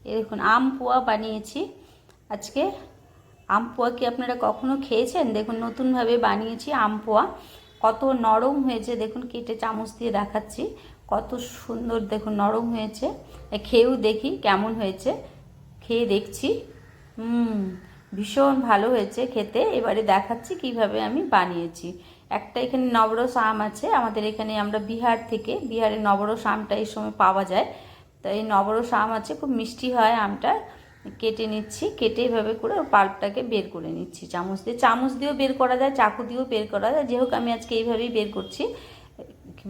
এই দেখুন আম পোয়া বানিয়েছি আজকে। আম পোয়া কি আপনারা কখনো খেয়েছেন? দেখুন নতুনভাবে বানিয়েছি আম পোয়া। কত নরম হয়েছে দেখুন, কেটে চামচ দিয়ে দেখাচ্ছি কত সুন্দর দেখুন নরম হয়েছে। খেয়েও দেখি কেমন হয়েছে, খেয়ে দেখছি। ভীষণ ভালো হয়েছে খেতে। এবারে দেখাচ্ছি কিভাবে আমি বানিয়েছি। একটা এখানে নবরস আম আছে আমাদের এখানে, আমরা বিহারের নবরস আমটা এই সময় পাওয়া যায়। তো এই নবরস আম আছে, খুব মিষ্টি হয় আমটা। কেটে নিচ্ছি, কেটে এভাবে করে ওর পাল্পটাকে বের করে নিচ্ছি চামচ দিয়েও বের করা যায়, চাকু দিয়েও বের করা যায়। যেহেতু আমি আজকে এইভাবেই বের করছি।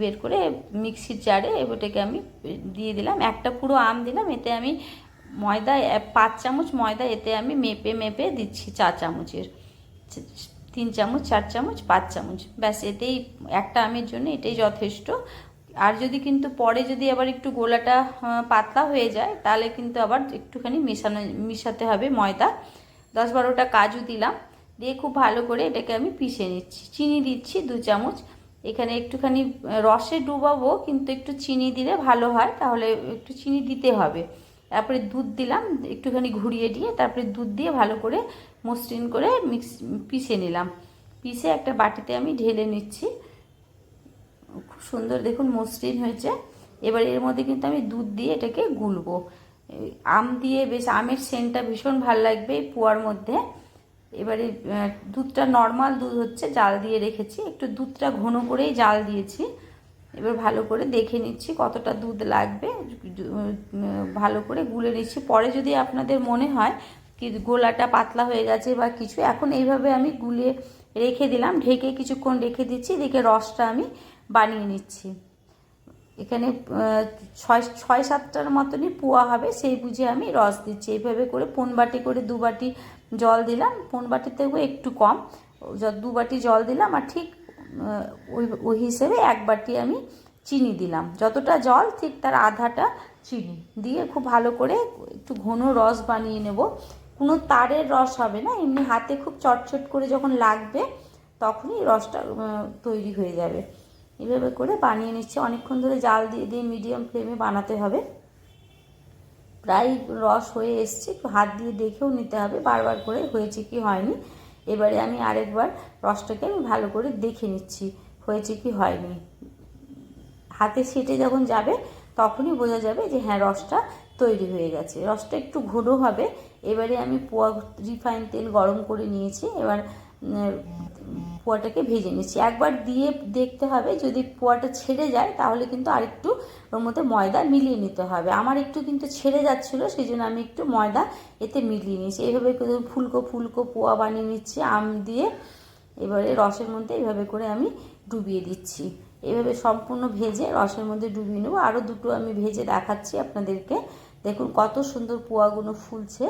বের করে মিক্সির জারে এটাকে আমি দিয়ে দিলাম। একটা পুরো আম দিলাম, এতে আমি ময়দা 5 চামচ ময়দা এতে আমি মেপে মেপে দিচ্ছি, 4 চামচের 3 চামচ 4 চামচ 5 চামচ, ব্যাস এতেই একটা আমের জন্য এটাই যথেষ্ট। আর যদি কিন্তু পরে যদি আবার একটু গোলাটা পাতলা হয়ে যায় তাহলে কিন্তু আবার একটুখানি মিশাতে হবে ময়দা। 10-12টা কাজু দিলাম, দিয়ে খুব ভালো করে এটাকে আমি পিষে নিচ্ছি। চিনি দিচ্ছি 2 চামচ। এখানে একটুখানি রসে ডুবাবো, কিন্তু একটু চিনি দিলে ভালো হয়, তাহলে একটু চিনি দিতে হবে। তারপরে দুধ দিলাম একটুখানি ঘুরিয়ে দিয়ে, তারপরে দুধ দিয়ে ভালো করে মসৃণ করে পিষে নিলাম। পিষে একটা বাটিতে আমি ঢেলে নিচ্ছি। খুব সুন্দর দেখুন মসৃণ হয়েছে। এবার এর মধ্যে কিন্তু আমি দুধ দিয়ে এটাকে গুলবো। আম দিয়ে বেশ আমের সেন্টটা ভীষণ ভালো লাগবে এই পোয়ার মধ্যে। এবারে দুধটা নর্মাল দুধ হচ্ছে, জাল দিয়ে রেখেছি, একটু দুধটা ঘন করেই জাল দিয়েছি। এবার ভালো করে দেখে নিচ্ছি কতটা দুধ লাগবে, ভালো করে গুলে নিচ্ছি। পরে যদি আপনাদের মনে হয় কি গোলাটা পাতলা হয়ে গেছে বা কিছু, এখন এইভাবে আমি গুলে রেখে দিলাম, ঢেকে কিছুক্ষণ রেখে দিচ্ছি। দেখে রসটা আমি বানিয়ে নিচ্ছি। এখানে 6-7টার মতনই পোয়া হবে, সেই বুঝে আমি রস দিচ্ছি। এইভাবে করে 1 বাটি করে 2 বাটি জল দিলাম, 1 বাটির থেকেও একটু কম 2 বাটি জল দিলাম। আর ঠিক ওই হিসেবে 1 বাটি আমি চিনি দিলাম। যতটা জল ঠিক তার আধাটা চিনি দিয়ে খুব ভালো করে একটু ঘন রস বানিয়ে নেব। কোনো তারের রস হবে না, এমনি হাতে খুব চটচট করে যখন লাগবে তখনই রসটা তৈরি হয়ে যাবে। এভাবে করে বানিয়ে নিচ্ছে। অনেকক্ষণ ধরে জাল দিয়ে দিয়ে মিডিয়াম ফ্লেমে বানাতে হবে। প্রায় রস হয়ে এসছে, একটু হাত দিয়ে দেখেও নিতে হবে বারবার করে হয়েছে কি হয়নি। এবারে আমি আরেকবার রসটাকে আমি ভালো করে দেখে নিচ্ছি হয়েছে কি হয়নি। হাতে সেটে যখন যাবে তখনই বোঝা যাবে যে হ্যাঁ রসটা তৈরি হয়ে গেছে। রসটা একটু ঘন হবে। এবারে আমি রিফাইন তেল গরম করে নিয়েছি। এবার পোয়াটাকে ভেজে নিচ্ছি। একবার দিয়ে দেখতে হবে, যদি পোয়াটা ছেড়ে যায় তাহলে কিন্তু আরেকটু ওর মধ্যে ময়দা মিলিয়ে নিতে হবে। আমার একটু কিন্তু ছেড়ে যাচ্ছিলো, সেই জন্য আমি একটু ময়দা এতে মিলিয়ে নিয়েছি। এইভাবে ফুলকো ফুলকো পোয়া বানিয়ে নিচ্ছি আম দিয়ে। এবারে রসের মধ্যে এইভাবে করে আমি ডুবিয়ে দিচ্ছি। এইভাবে সম্পূর্ণ ভেজে রসের মধ্যে ডুবিয়ে নেবো। আরও দুটো আমি ভেজে দেখাচ্ছি আপনাদেরকে। দেখুন কত সুন্দর পোয়াগুলো ফুলছে,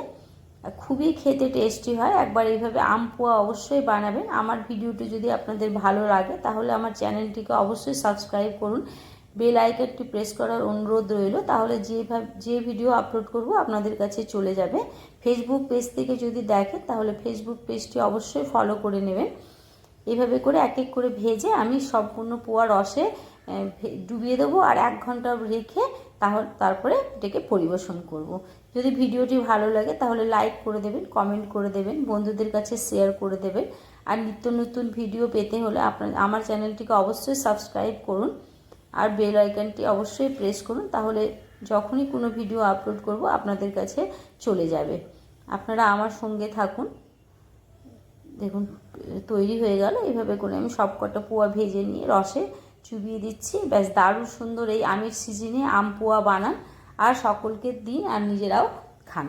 খুবই খেতে টেস্টি হয়। একবার এইভাবে আম পোয়া অবশ্যই বানাবেন। আমার ভিডিওটি যদি আপনাদের ভালো লাগে তাহলে আমার চ্যানেলটিকে অবশ্যই সাবস্ক্রাইব করুন, বেল আইকনটি প্রেস করার অনুরোধ রইল, তাহলে যে ভিডিও আপলোড করব আপনাদের কাছে চলে যাবে। ফেসবুক পেজ থেকে যদি দেখেন তাহলে ফেসবুক পেজটি অবশ্যই ফলো করে নেবেন। এইভাবে করে এক এক করে ভেজে আমি সম্পূর্ণ পোয়া রসে ডুবিয়ে দেবো আর 1 ঘন্টা রেখে তারপরে এটাকে পরিবেশন করব। যদি ভিডিওটি ভালো লাগে তাহলে লাইক করে দেবেন, কমেন্ট করে দেবেন, বন্ধুদের কাছে শেয়ার করে দেবেন। আর নিত্য নতুন ভিডিও পেতে হলে আমার চ্যানেলটিকে অবশ্যই সাবস্ক্রাইব করুন আর বেল আইকনটি অবশ্যই প্রেস করুন, তাহলে যখনই কোনো ভিডিও আপলোড করব আপনাদের কাছে চলে যাবে। আপনারা আমার সঙ্গে থাকুন। দেখুন তৈরি হয়ে গেল। এইভাবে করে আমি সবকটা পোয়া ভেজে নিয়ে রসে চুবিয়ে দিচ্ছি। ব্যাস দারুণ সুন্দর এই আমের সিজনে আম পোয়া বানান আর সকলকে দিন আর নিজেরাও খান।